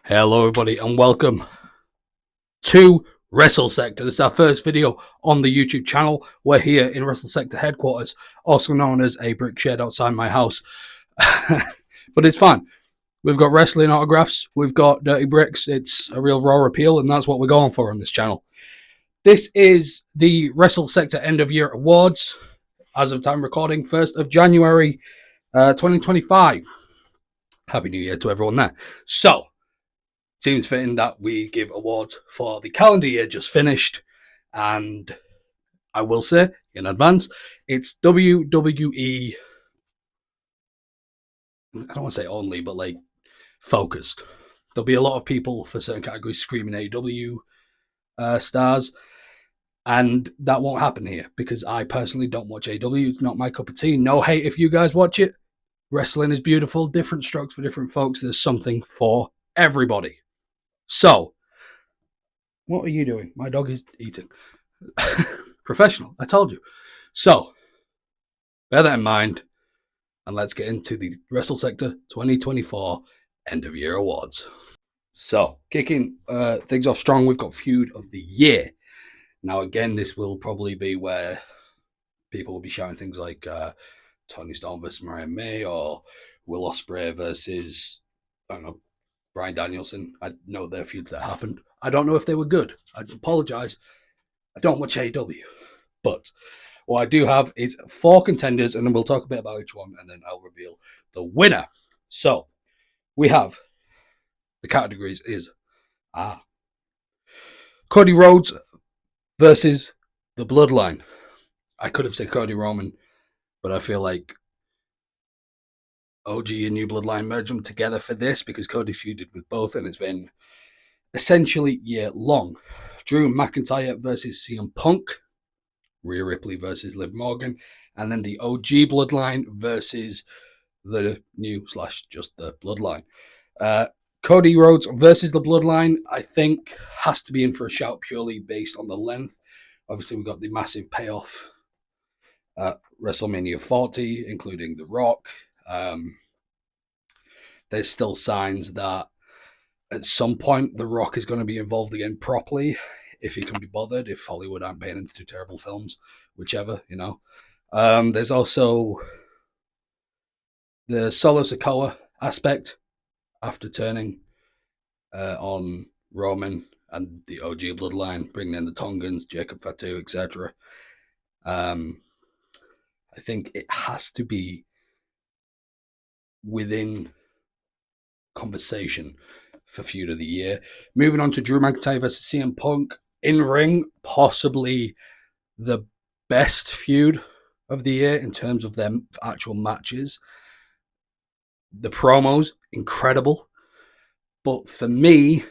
Hello everybody and welcome to Wrestle Sector. This is our first video on the YouTube channel. We're here in Wrestle Sector headquarters, also known as a brick shed outside my house. But it's fun. We've got wrestling autographs, we've got dirty bricks. It's a real raw appeal, and that's what we're going for on this channel. This is the Wrestle Sector End of Year Awards, as of time recording, 1st of January 2025. Happy New Year to everyone there. So, seems fitting that we give awards for the calendar year just finished, and I will say in advance, it's WWE, I don't want to say only, but like focused. There'll be a lot of people for certain categories screaming AEW stars, and that won't happen here because I personally don't watch AEW. It's not my cup of tea. No hate if you guys watch it. Wrestling is beautiful, different strokes for different folks. There's something for everybody. So, what are you doing? My dog is eating. Professional, I told you. So, bear that in mind, and let's get into the Wrestle Sector 2024 End of Year Awards. So, kicking things off strong, we've got Feud of the Year. Now, again, this will probably be where people will be shouting things like Tony Storm versus Mariah May, or Will Ospreay versus, I don't know, Bryan Danielson. I know their feuds that happened. I don't know if they were good. I apologize. I don't watch AEW. But what I do have is 4 contenders, and then we'll talk a bit about each one, and then I'll reveal the winner. So, we have, the categories is Cody Rhodes versus the Bloodline. I could have said Cody Roman, but I feel like OG and New Bloodline merge them together for this because Cody's feuded with both, and it's been essentially year long. Drew McIntyre versus CM Punk, Rhea Ripley versus Liv Morgan, and then the OG Bloodline versus the new / just the Bloodline. Cody Rhodes versus the Bloodline, I think, has to be in for a shout purely based on the length. Obviously, we got the massive payoff at WrestleMania 40, including The Rock. There's still signs that at some point The Rock is going to be involved again properly, if he can be bothered, if Hollywood aren't paying him to do terrible films, whichever, you know. There's also the Solo Sikoa aspect after turning on Roman and the OG Bloodline, bringing in the Tongans, Jacob Fatu, etc. I think it has to be within conversation for Feud of the Year. Moving on to Drew McIntyre versus CM Punk. In ring, possibly the best feud of the year in terms of their actual matches. The promos, incredible. But for me,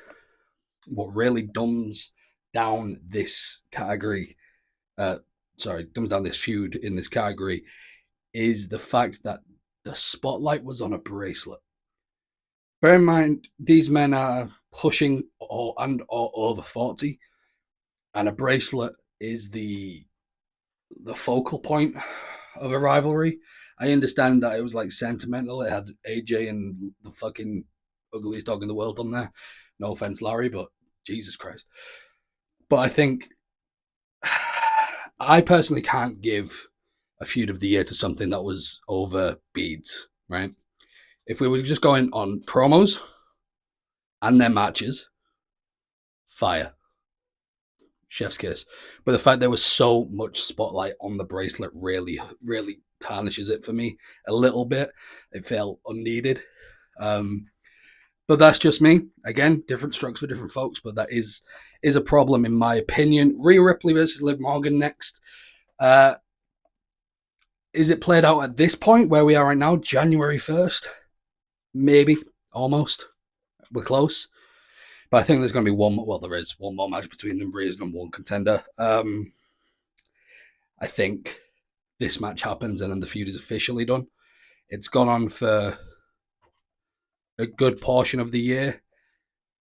what really dumbs down this category, dumbs down this feud in this category, is the fact that the spotlight was on a bracelet. Bear in mind, these men are pushing or over 40, and a bracelet is the focal point of a rivalry. I understand that it was like sentimental. It had AJ and the fucking ugliest dog in the world on there. No offense, Larry, but Jesus Christ. But I think I personally can't give a feud of the year to something that was over beads, right? If we were just going on promos and their matches, fire. Chef's kiss. But the fact there was so much spotlight on the bracelet really, really tarnishes it for me a little bit. It felt unneeded. But that's just me. Again, different strokes for different folks, but that is a problem in my opinion. Rhea Ripley versus Liv Morgan next. Is it played out at this point where we are right now, January 1st? Maybe, almost. We're close. But I think there's going to be there is one more match between them. Rhea's number 1 contender. I think this match happens and then the feud is officially done. It's gone on for a good portion of the year.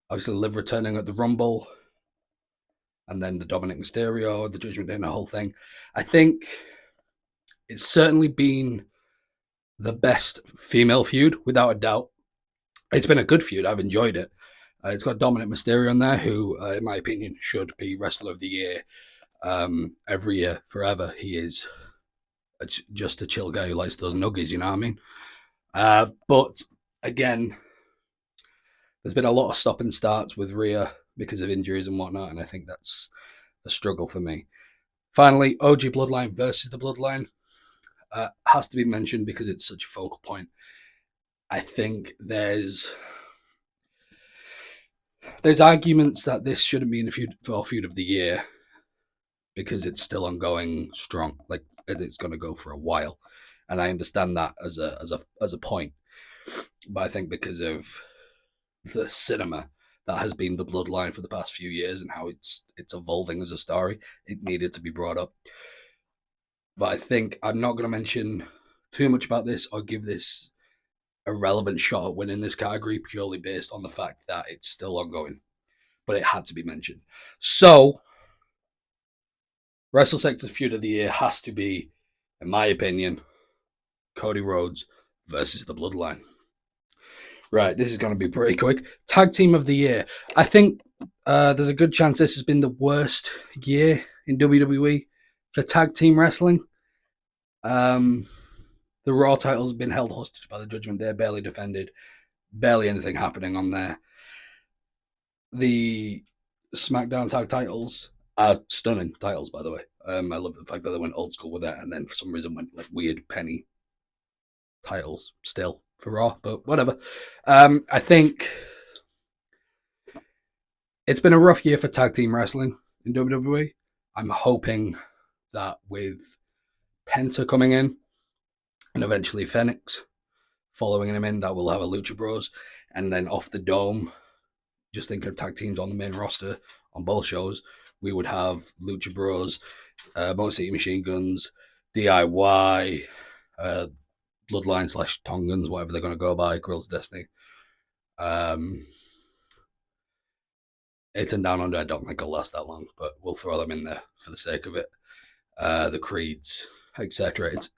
Obviously, Liv returning at the Rumble, and then the Dominic Mysterio, the Judgment Day, and the whole thing. I think it's certainly been the best female feud, without a doubt. It's been a good feud. I've enjoyed it. It's got Dominic Mysterio on there, who, in my opinion, should be Wrestler of the Year every year, forever. He is just a chill guy who likes those nuggies, you know what I mean? But again, there's been a lot of stop and starts with Rhea because of injuries and whatnot, and I think that's a struggle for me. Finally, OG Bloodline versus the Bloodline has to be mentioned because it's such a focal point. I think there's arguments that this shouldn't be in the feud of the year because it's still ongoing strong. Like it's going to go for a while, and I understand that as a point. But I think because of the cinema that has been the Bloodline for the past few years and how it's evolving as a story, it needed to be brought up. But I think I'm not going to mention too much about this or give this a relevant shot at winning this category purely based on the fact that it's still ongoing. But it had to be mentioned. So, Wrestle Sector's feud of the year has to be, in my opinion, Cody Rhodes versus the Bloodline. Right, this is going to be pretty quick. Tag Team of the Year. I think there's a good chance this has been the worst year in WWE for tag team wrestling. The Raw titles have been held hostage by the Judgment Day, barely defended, barely anything happening on there. The SmackDown tag titles are stunning titles, by the way. I love the fact that they went old school with that, and then for some reason went like weird penny titles still for Raw, but whatever. I think it's been a rough year for tag team wrestling in WWE. I'm hoping that with Penta coming in and eventually Phoenix following him in, that we'll have a Lucha Bros, and then off the dome, just think of tag teams on the main roster on both shows. We would have Lucha Bros, Motor City Machine Guns, DIY, Bloodline / Tongans, whatever they're going to go by, Girls Destiny. It's and Down Under, I don't think it'll last that long, but we'll throw them in there for the sake of it. The Creeds, etc. It's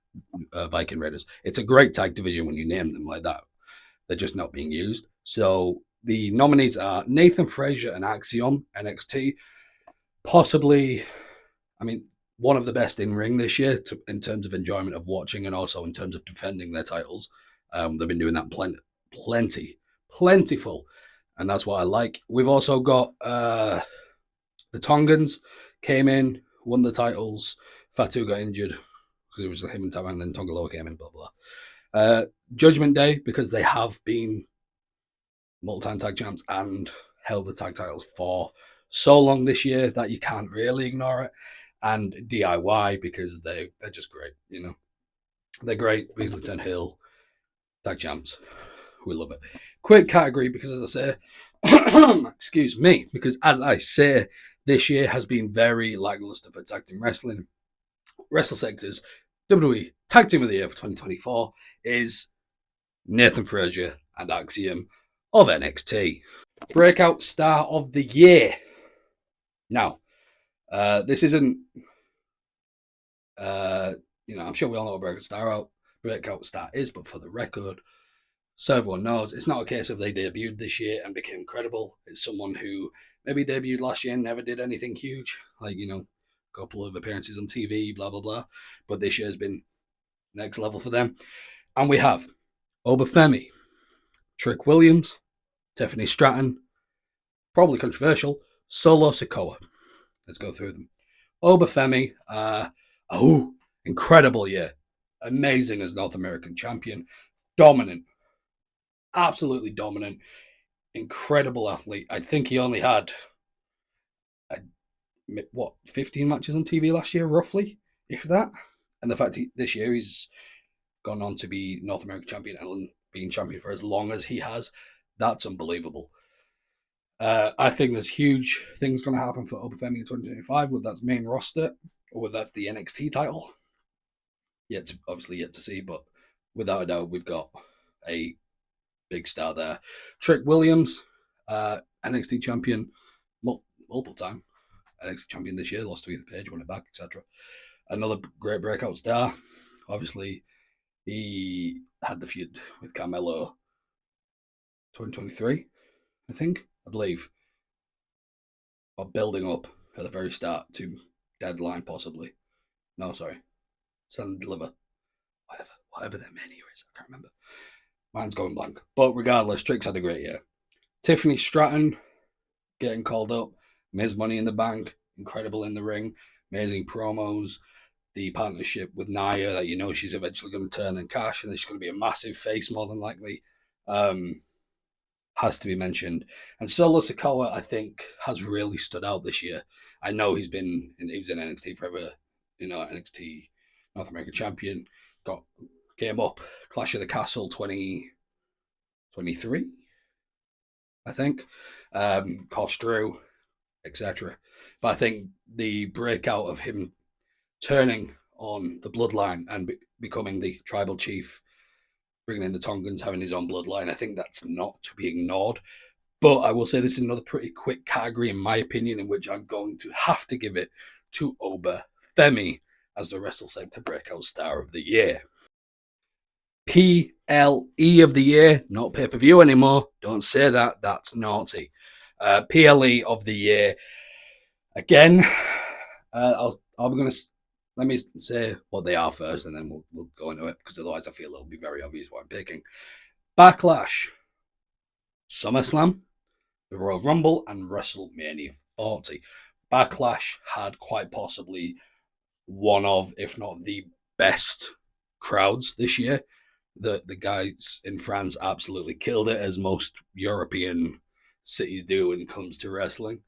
Viking Raiders. It's a great tag division when you name them like that. They're just not being used. So the nominees are Nathan Frazier and Axiom, NXT. Possibly, I mean, one of the best in ring this year in terms of enjoyment of watching and also in terms of defending their titles. They've been doing that plentiful. And that's what I like. We've also got the Tongans came in, won the titles. Fatu got injured because it was him and Tavan, and then Tongaloa came in, blah, blah. Judgment Day, because they have been multi-time tag champs and held the tag titles for so long this year that you can't really ignore it. And DIY, because they're just great, you know. They're great. Beasley 10 Hill, tag champs. We love it. Quick category, because as I say, excuse me, because as I say, this year has been very lackluster for tag team wrestling. Wrestle Sector's WWE Tag Team of the Year for 2024 is Nathan Frazier and Axiom of NXT. Breakout Star of the Year. Now, this isn't, I'm sure we all know what Breakout Star is, but for the record, so everyone knows, it's not a case of they debuted this year and became incredible. It's someone who maybe debuted last year and never did anything huge, like, a couple of appearances on TV, blah, blah, blah. But this year has been next level for them. And we have Obafemi, Trick Williams, Tiffany Stratton, probably controversial, Solo Sikoa. Let's go through them. Obafemi, incredible year. Amazing as North American champion. Dominant. Absolutely dominant. Incredible athlete. I think he only had 15 matches on TV last year, roughly, if that. And the fact this year he's gone on to be North American champion and being champion for as long as he has, that's unbelievable. I think there's huge things going to happen for Obafemi in 2025, whether that's main roster or whether that's the NXT title. Yet to see, but without a doubt, we've got a big star there. Trick Williams, NXT champion, multiple time. NXT champion this year, lost to Ethan Page, won it back, etc. Another great breakout star. Obviously, he had the feud with Carmelo 2023, I think. I believe, or building up at the very start to Deadline, possibly. No, sorry, Send and Deliver, whatever their menu is. I can't remember. Mine's going blank. But regardless, Trix had a great year. Tiffany Stratton getting called up. Miz Money in the Bank, incredible in the ring, amazing promos. The partnership with Nia, that you know she's eventually going to turn and cash, and she's going to be a massive face more than likely, has to be mentioned. And Solo Sikoa, I think, has really stood out this year. I know he was in NXT forever, NXT North American champion. Came up Clash of the Castle 2023, I think. Cost Drew, etc. But I think the breakout of him turning on the bloodline and becoming the tribal chief, bringing in the Tongans, having his own bloodline, I think that's not to be ignored. But I will say this is another pretty quick category, in my opinion, in which I'm going to have to give it to Oba Femi as the Wrestle Center Breakout Star of the Year. PLE of the Year, not pay-per-view anymore. Don't say that. That's naughty. PLE of the Year. Again, I'm going to let me say what they are first, and then we'll go into it, because otherwise I feel it'll be very obvious what I'm picking. Backlash, SummerSlam, the Royal Rumble, and WrestleMania 40. Backlash had quite possibly one of, if not the best crowds this year. The guys in France absolutely killed it, as most European cities do when it comes to wrestling.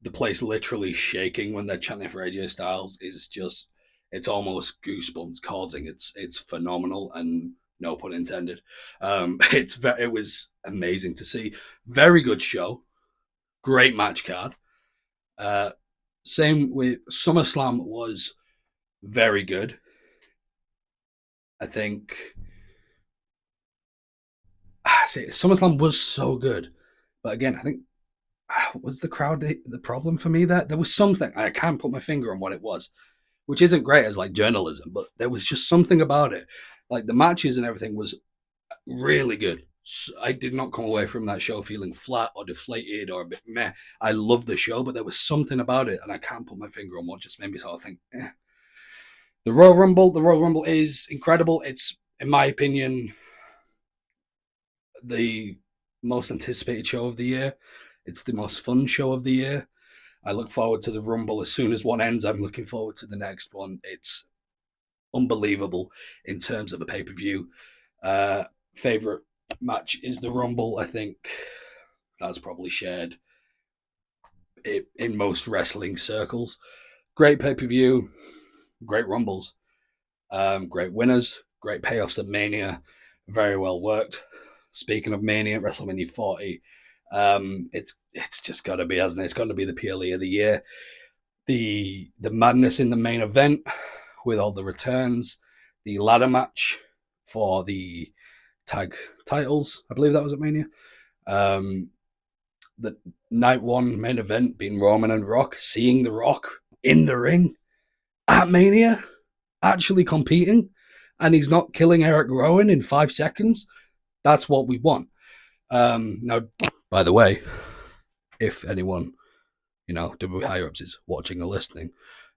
The place literally shaking when they're chanting for AJ Styles is just, it's almost goosebumps causing. It's phenomenal, and no pun intended. It was amazing to see. Very good show, great match card. Same with SummerSlam, was very good. I think SummerSlam was so good, but again, I think was the crowd the problem for me? There was something, I can't put my finger on what it was, which isn't great as like journalism, but there was just something about it. Like the matches and everything was really good. I did not come away from that show feeling flat or deflated or a bit meh. I loved the show, but there was something about it, and I can't put my finger on what just made me sort of think, eh. The Royal Rumble is incredible. It's, in my opinion, the most anticipated show of the year. It's the most fun show of the year. I look forward to the Rumble. As soon as one ends, I'm looking forward to the next one. It's unbelievable in terms of a pay-per-view. Favorite match is the Rumble. I think that's probably shared in most wrestling circles. Great pay-per-view, great Rumbles, great winners, great payoffs at Mania, very well worked. Speaking of Mania, WrestleMania 40, it's just got to be, hasn't it? It's got to be the PLE of the year. The madness in the main event with all the returns, the ladder match for the tag titles, I believe that was at Mania. The night one main event being Roman and Rock, seeing The Rock in the ring at Mania, actually competing, and he's not killing Eric Rowan in 5 seconds. That's what we want. Now, by the way, if anyone, WWE higher ups is watching or listening,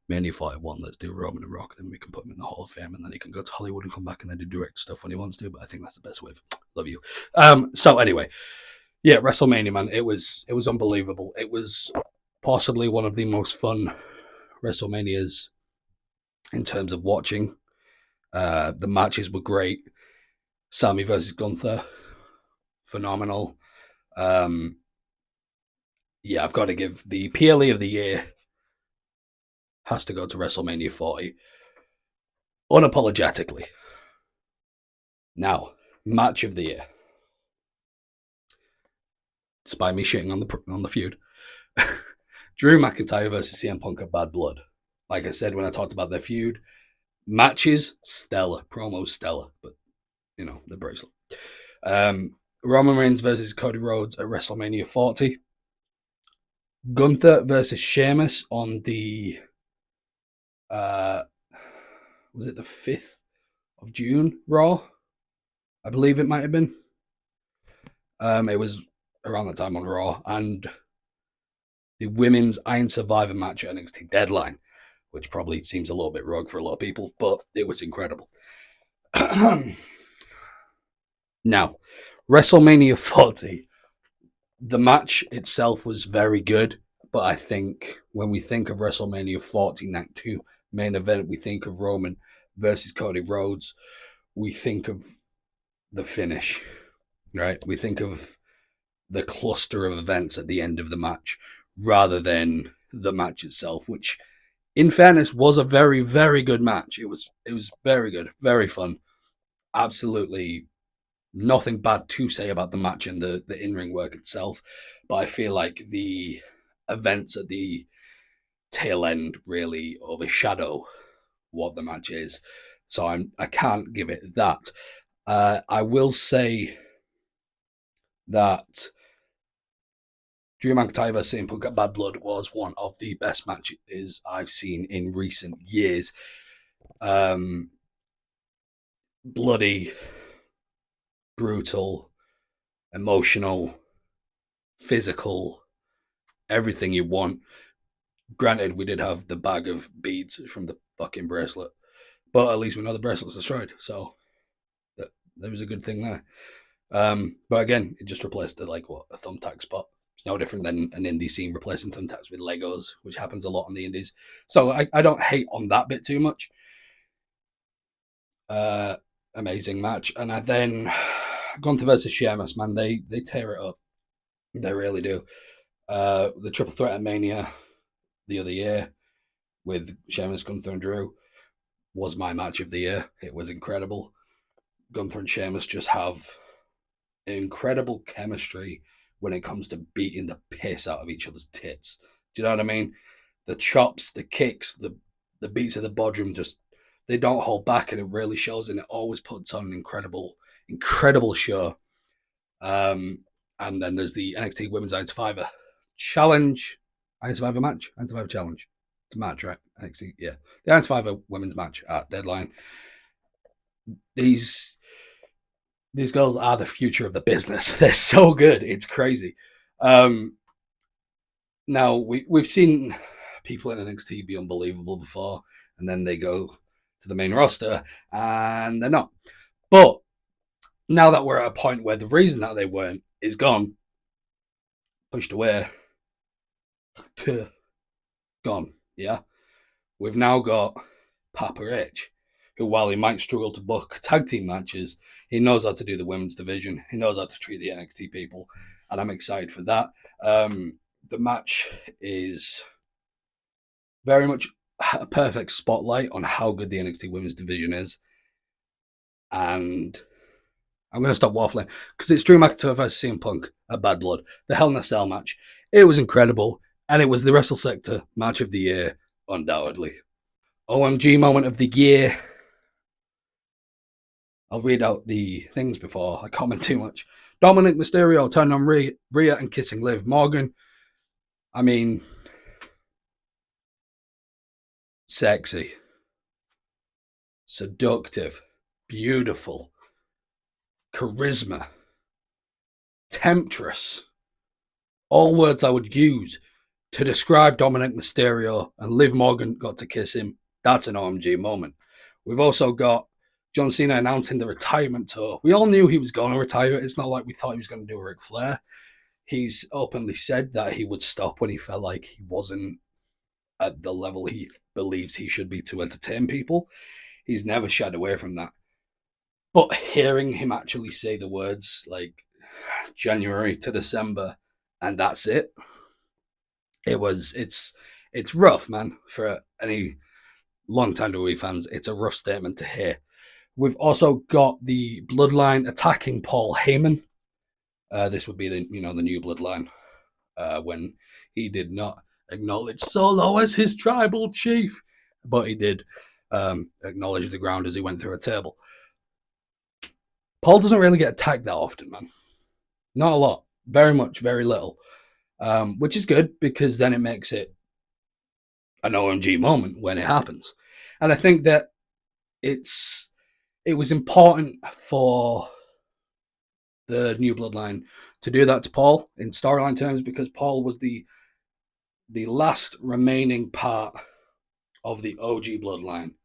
Mania 41, let's do Roman and Rock, then we can put him in the Hall of Fame, and then he can go to Hollywood and come back and then do direct stuff when he wants to. But I think that's the best way. Love you. So anyway, yeah, WrestleMania, man, it was unbelievable. It was possibly one of the most fun WrestleManias in terms of watching. The matches were great. Sammy versus Gunther, phenomenal. Yeah, I've got to give the PLE of the year, has to go to WrestleMania 40, unapologetically. Now, match of the year, despite me shitting on the feud, Drew McIntyre versus CM Punk at Bad Blood. Like I said when I talked about their feud, matches stellar, promos stellar, but the bracelet. Roman Reigns versus Cody Rhodes at WrestleMania 40. Gunther versus Sheamus on the was it the 5th of June Raw? I believe it might have been. It was around that time on Raw, and the women's Iron Survivor match at NXT Deadline, which probably seems a little bit rogue for a lot of people, but it was incredible. Now, WrestleMania 40, the match itself was very good, but I think when we think of WrestleMania 40 Night 2 main event, we think of Roman versus Cody Rhodes. We think of the finish, right? We think of the cluster of events at the end of the match rather than the match itself, which, in fairness, was a very, very good match. It was very good, very fun. Absolutely nothing bad to say about the match and the in-ring work itself, but I feel like the events at the tail end really overshadow what the match is. So I can't give it that. I will say that Drew McIntyre vs. CM Punk at Bad Blood was one of the best matches I've seen in recent years. Bloody, brutal, emotional, physical, everything you want. Granted, we did have the bag of beads from the fucking bracelet, but at least we know the bracelet's destroyed, so there was a good thing there. But again, it just replaced a thumbtack spot. It's no different than an indie scene replacing thumbtacks with Legos, which happens a lot on the indies. So I don't hate on that bit too much. Amazing match. And I then Gunther versus Sheamus, man, they tear it up. They really do. The triple threat at Mania the other year with Sheamus, Gunther, and Drew was my match of the year. It was incredible. Gunther and Sheamus just have incredible chemistry when it comes to beating the piss out of each other's tits. Do you know what I mean? The chops, the kicks, the beats of the bodrum, just they don't hold back, and it really shows, and it always puts on an incredible show. And then there's the NXT Women's Iron Survivor Challenge, Iron Survivor match, Iron Survivor Challenge. It's a match, right? NXT, yeah. The Iron Survivor Women's match at Deadline. These girls are the future of the business. They're so good. It's crazy. Now, we've seen people in NXT be unbelievable before, and then they go to the main roster, and they're not. But now that we're at a point where the reason that they weren't is gone, pushed away, gone, yeah? We've now got Papa H, who, while he might struggle to book tag team matches, he knows how to do the women's division. He knows how to treat the NXT people, and I'm excited for that. The match is very much a perfect spotlight on how good the NXT women's division is. And I'm going to stop waffling because it's Drew McIntyre versus CM Punk at Bad Blood, the Hell in a Cell match. It was incredible, and it was the Wrestle Sector match of the year, undoubtedly. OMG moment of the year. I'll read out the things before I comment too much. Dominic Mysterio turned on Rhea and kissing Liv Morgan. I mean, sexy, seductive, beautiful, charisma, temptress. All words I would use to describe Dominic Mysterio, and Liv Morgan got to kiss him. That's an OMG moment. We've also got John Cena announcing the retirement tour. We all knew he was going to retire. It's not like we thought he was going to do a Ric Flair. He's openly said that he would stop when he felt like he wasn't at the level he believes he should be to entertain people. He's never shied away from that. But hearing him actually say the words like January to December and that's it, it's rough, man, for any long-time WWE fans. It's a rough statement to hear. We've also got the Bloodline attacking Paul Heyman. This would be the new Bloodline when he did not acknowledge Solo as his tribal chief, but he did acknowledge the ground as he went through a table. Paul doesn't really get attacked that often, man. Not a lot. Very little. Which is good because then it makes it an OMG moment when it happens. And I think that it was important for the new bloodline to do that to Paul in storyline terms, because Paul was the last remaining part of the OG bloodline,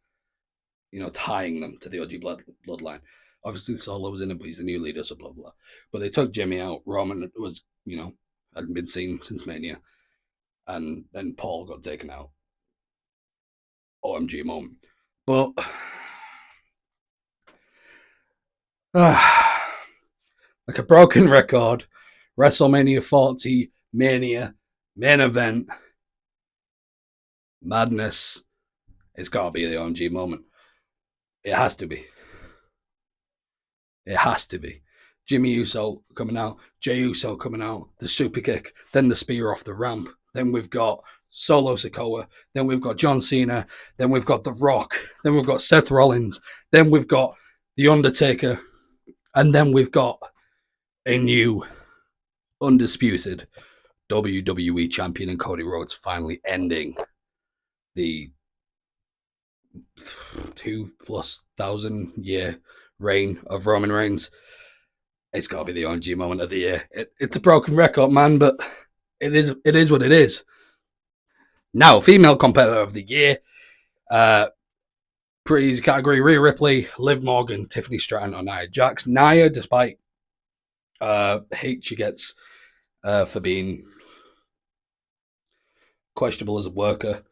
tying them to the OG bloodline. Obviously, Solo was in it, but he's the new leader, so blah, blah. But they took Jimmy out. Roman was, hadn't been seen since Mania. And then Paul got taken out. OMG moment. But like a broken record, WrestleMania 40, Mania, main event, madness. It's got to be the OMG moment. It has to be. It has to be. Jimmy Uso coming out, Jey Uso coming out, the super kick, then the spear off the ramp. Then we've got Solo Sikoa. Then we've got John Cena. Then we've got The Rock. Then we've got Seth Rollins. Then we've got The Undertaker. And then we've got a new undisputed WWE champion in Cody Rhodes finally ending the 2,000+ year reign of Roman Reigns. It's got to be the OMG moment of the year. It's a broken record, man, but it is what it is. Now, female competitor of the year, pretty easy category: Rhea Ripley, Liv Morgan, Tiffany Stratton, or Nia Jax. Nia, despite hate she gets for being questionable as a worker,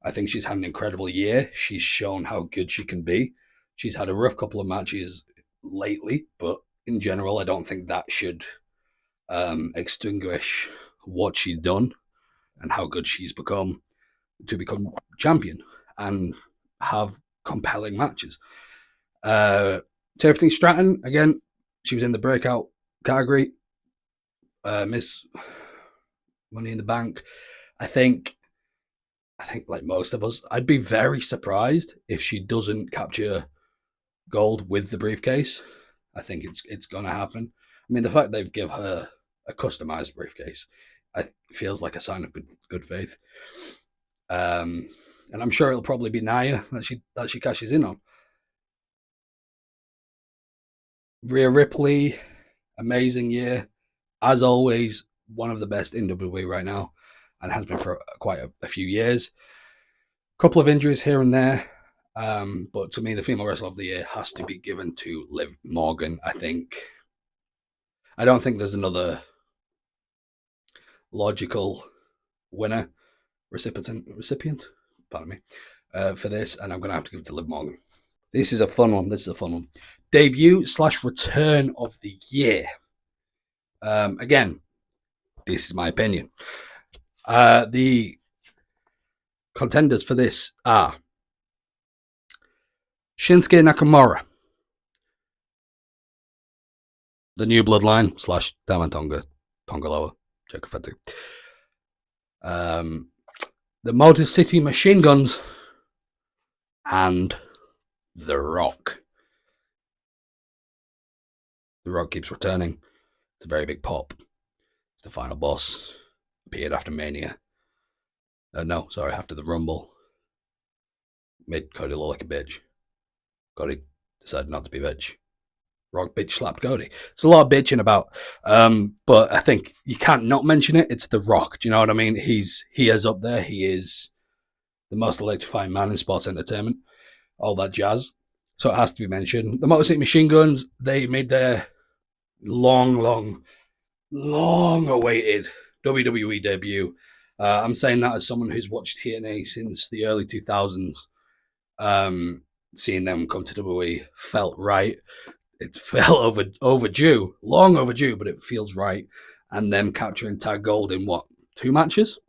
I think she's had an incredible year. She's shown how good she can be. She's had a rough couple of matches lately, but in general, I don't think that should extinguish what she's done and how good she's become to become champion and have compelling matches. Tiffany Stratton, again, she was in the breakout category. Miss Money in the Bank. I think like most of us, I'd be very surprised if she doesn't capture gold with the briefcase. I think it's gonna happen. I mean, the fact they've given her a customized briefcase, feels like a sign of good faith. And I'm sure it'll probably be Nia that she cashes in on. Rhea Ripley, amazing year. As always, one of the best in WWE right now, and has been for quite a few years. Couple of injuries here and there, but to me, the female wrestler of the year has to be given to Liv Morgan. I don't think there's another logical winner, recipient, pardon me, for this, and I'm going to have to give it to Liv Morgan. This is a fun one. Debut/return of the year. Again, this is my opinion. The contenders for this are Shinsuke Nakamura, the new bloodline / Tama Tonga Jacob Fatu. The Motor City Machine Guns, and The Rock. The Rock keeps returning. It's a very big pop. It's the final boss. Appeared after Mania. After the Rumble. Made Cody look like a bitch. Cody decided not to be a bitch. Rock bitch slapped Cody. There's a lot of bitching about, but I think you can't not mention it. It's The Rock. Do you know what I mean? He is up there. He is the most electrifying man in sports entertainment. All that jazz. So it has to be mentioned. The Motor City Machine Guns, they made their long awaited WWE debut. I'm saying that as someone who's watched TNA since the early 2000s. Seeing them come to WWE felt right. It felt overdue, long overdue, but it feels right. And them capturing tag gold in 3 matches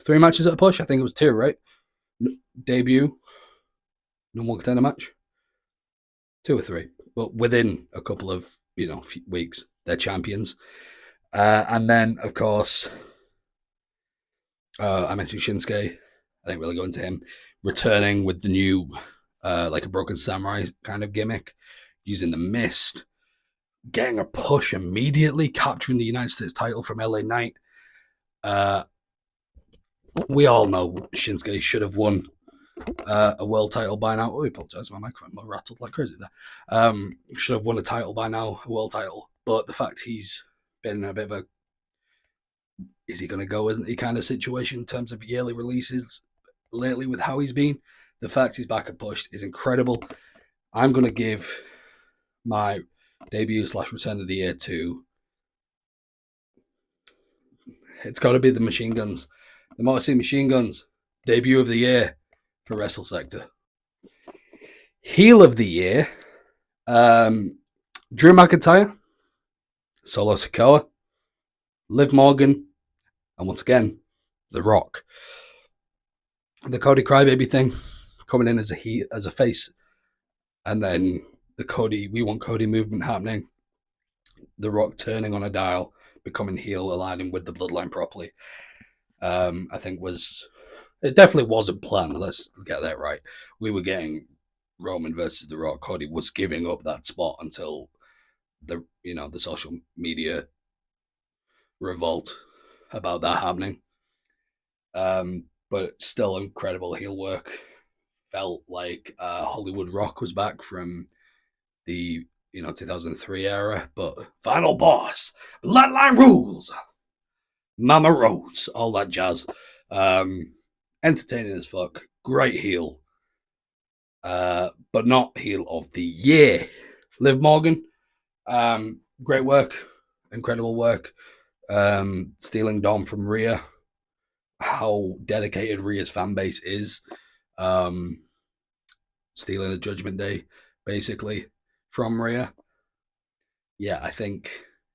at a push? I think it was 2, right? Debut, number 1 contender match, 2 or 3, but within a couple of weeks, they're champions. And then, of course, I mentioned Shinsuke. I didn't really go into him returning with the new, like a Broken Samurai kind of gimmick, using the mist, getting a push immediately, capturing the United States title from LA Knight. We all know Shinsuke should have won a world title by now. Oh, I apologize, my microphone rattled like crazy there. Should have won a title by now, a world title. But the fact he's been in a bit of a is he going to go, isn't he, kind of situation in terms of yearly releases lately with how he's been. The fact he's back and pushed is incredible. I'm going to give my debut / return of the year to. It's got to be the Machine Guns, the Motor City Machine Guns debut of the year for Wrestle Sector. Heel of the year, Drew McIntyre, Solo Sikoa, Liv Morgan, and once again, The Rock. The Cody Crybaby thing, coming in as a face, and then the Cody We Want Cody movement happening. The Rock turning on a dial, becoming heel, aligning with the bloodline properly. I think it definitely wasn't planned. Let's get that right. We were getting Roman versus The Rock. Cody was giving up that spot until the social media revolt about that happening. But still incredible heel work. Felt like Hollywood Rock was back from the 2003 era, but Final Boss, Bloodline Rules, Mama Rose, all that jazz. Entertaining as fuck. Great heel. But not heel of the year. Liv Morgan, great work, incredible work. Stealing Dom from Rhea. How dedicated Rhea's fan base is. Stealing the Judgment Day, basically, from Rhea. Yeah, I think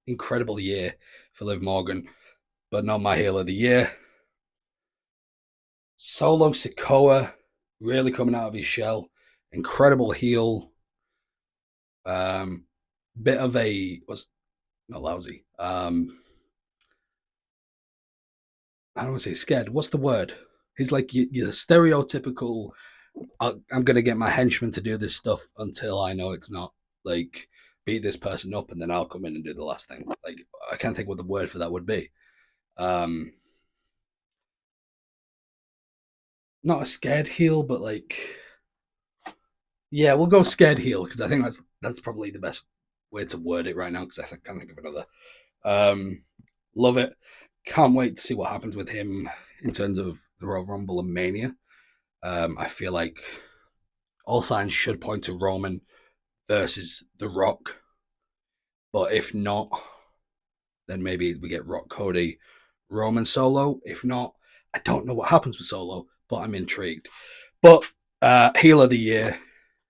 incredible year for Liv Morgan, but not my heel of the year. Solo Sikoa, really coming out of his shell. Incredible heel. Bit of was not lousy. I don't want to say scared. What's the word? He's like your stereotypical. I'm gonna get my henchmen to do this stuff until I know it's not. Like, beat this person up and then I'll come in and do the last thing. Like, I can't think what the word for that would be. Not a scared heel, but like, yeah, we'll go scared heel because I think that's probably the best way to word it right now because I can't think of another. Love it. Can't wait to see what happens with him in terms of the Royal Rumble and Mania. I feel like all signs should point to Roman versus The Rock. But if not, then maybe we get Rock Cody, Roman Solo. If not, I don't know what happens with Solo, but I'm intrigued. But heel of the year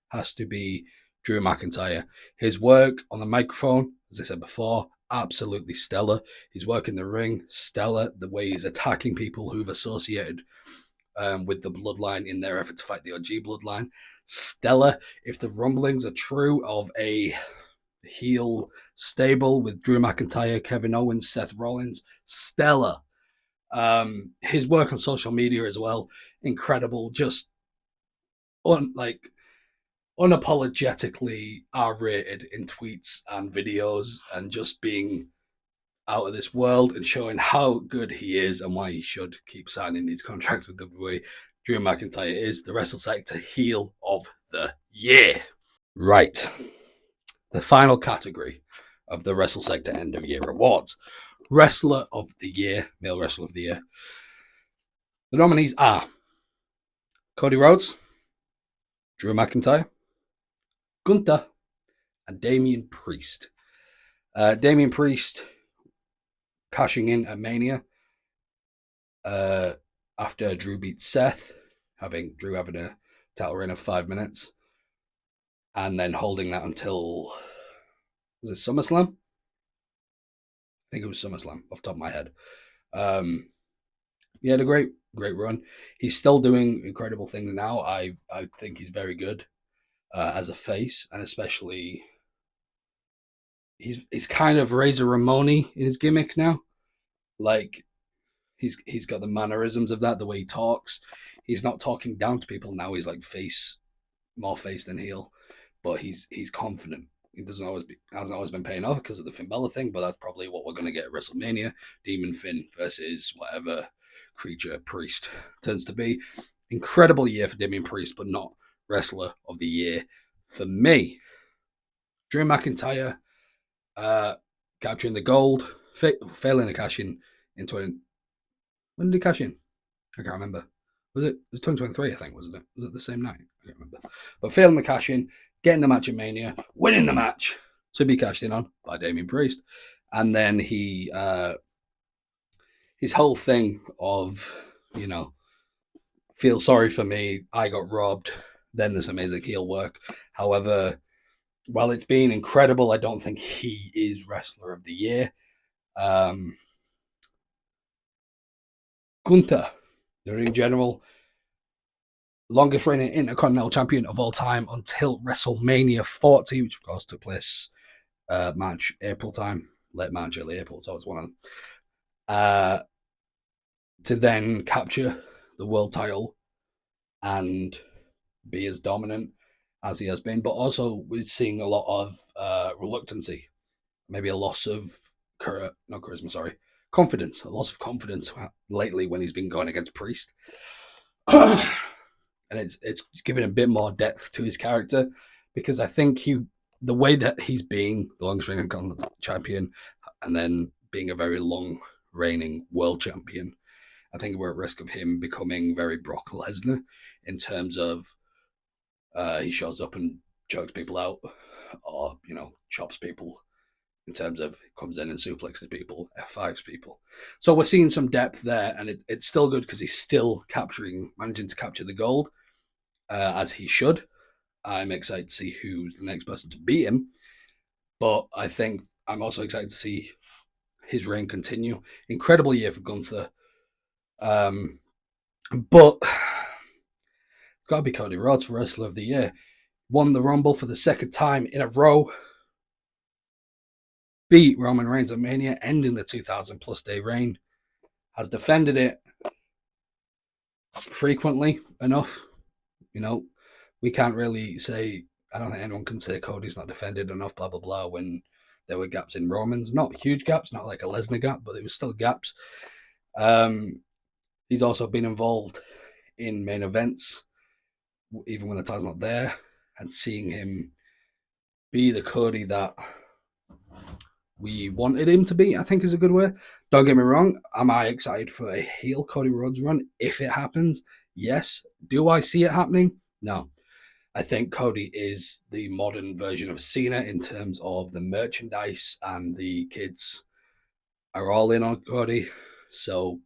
has to be Drew McIntyre. His work on the microphone, as I said before, absolutely stellar. His work in the ring, stellar. The way he's attacking people who've associated with the bloodline in their effort to fight the OG bloodline, stellar. If the rumblings are true of a heel stable with Drew McIntyre, Kevin Owens, Seth Rollins, stellar. His work on social media as well, incredible. Just unapologetically R-rated in tweets and videos, and just being out of this world and showing how good he is and why he should keep signing these contracts with WWE. Drew McIntyre is the Wrestle Sector heel of the year. Right. The final category of the Wrestle Sector End of Year Awards. Wrestler of the Year, Male Wrestler of the Year. The nominees are Cody Rhodes, Drew McIntyre, Gunther, and Damian Priest. Damian Priest cashing in at Mania after Drew beat Seth, Drew having a title reign of 5 minutes, and then holding that until, was it SummerSlam? I think it was SummerSlam, off the top of my head. He had a great run. He's still doing incredible things now. I think he's very good as a face, and especially he's kind of Razor Ramon in his gimmick now. Like, he's got the mannerisms of that, the way he talks. He's not talking down to people now. He's like more face than heel, but he's confident. He hasn't always been paying off because of the Finn Balor thing, but that's probably what we're going to get at WrestleMania. Demon Finn versus whatever creature Priest turns to be. Incredible year for Damian Priest, but not Wrestler of the Year for me. Drew McIntyre, capturing the gold, failing to cash in 20. When did he cash in? I can't remember. Was it 2023, I think, wasn't it? Was it the same night? I can't remember. But failing the cash in, getting the match at Mania, winning the match to be cashed in on by Damian Priest. And then his whole thing of, feel sorry for me, I got robbed, then there's amazing heel work. However, while it's been incredible, I don't think he is Wrestler of the Year. Gunther, the ring general, longest reigning Intercontinental Champion of all time until WrestleMania 40, which of course took place March, April time, late March, early April, so it was one of them. To then capture the world title and be as dominant as he has been, but also we're seeing a lot of reluctancy, maybe a loss of confidence, a loss of confidence lately when he's been going against Priest. And it's given a bit more depth to his character, because I think the way that he's being the longest reigning champion and then being a very long reigning world champion, I think we're at risk of him becoming very Brock Lesnar in terms of he shows up and chokes people out, or chops people, in terms of comes in and suplexes people, F5s people. So we're seeing some depth there, and it's still good because he's still managing to capture the gold as he should. I'm excited to see who's the next person to beat him, but I think I'm also excited to see his reign continue. Incredible year for Gunther. But it's got to be Cody Rhodes for Wrestler of the Year. Won the Rumble for the second time in a row. Beat Roman Reigns at Mania, ending the 2,000+ day reign. Has defended it frequently enough. We can't really say, I don't think anyone can say Cody's not defended enough, blah, blah, blah, when there were gaps in Roman's. Not huge gaps, not like a Lesnar gap, but there was still gaps. He's also been involved in main events, even when the title's not there, and seeing him be the Cody that we wanted him to be, I think, is a good way. Don't get me wrong, am I excited for a heel Cody Rhodes run if it happens? Yes. Do I see it happening? No. I think Cody is the modern version of Cena in terms of the merchandise, and the kids are all in on Cody. So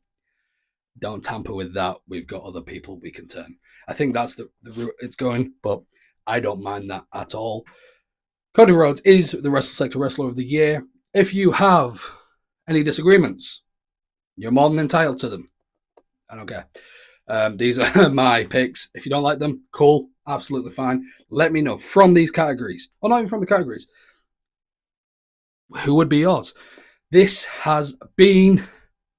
don't tamper with that. We've got other people we can turn. I think that's the route it's going, but I don't mind that at all. Cody Rhodes is the WrestleSector Wrestler of the Year. If you have any disagreements, you're more than entitled to them. I don't care. These are my picks. If you don't like them, cool, absolutely fine. Let me know from these categories, or not even from the categories. Who would be yours? This has been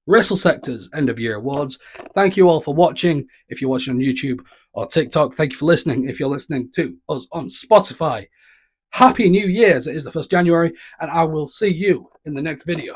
WrestleSector's End of Year Awards. Thank you all for watching. If you're watching on YouTube or TikTok, thank you for listening. If you're listening to us on Spotify, Happy New Year, as it is the 1st January, and I will see you in the next video.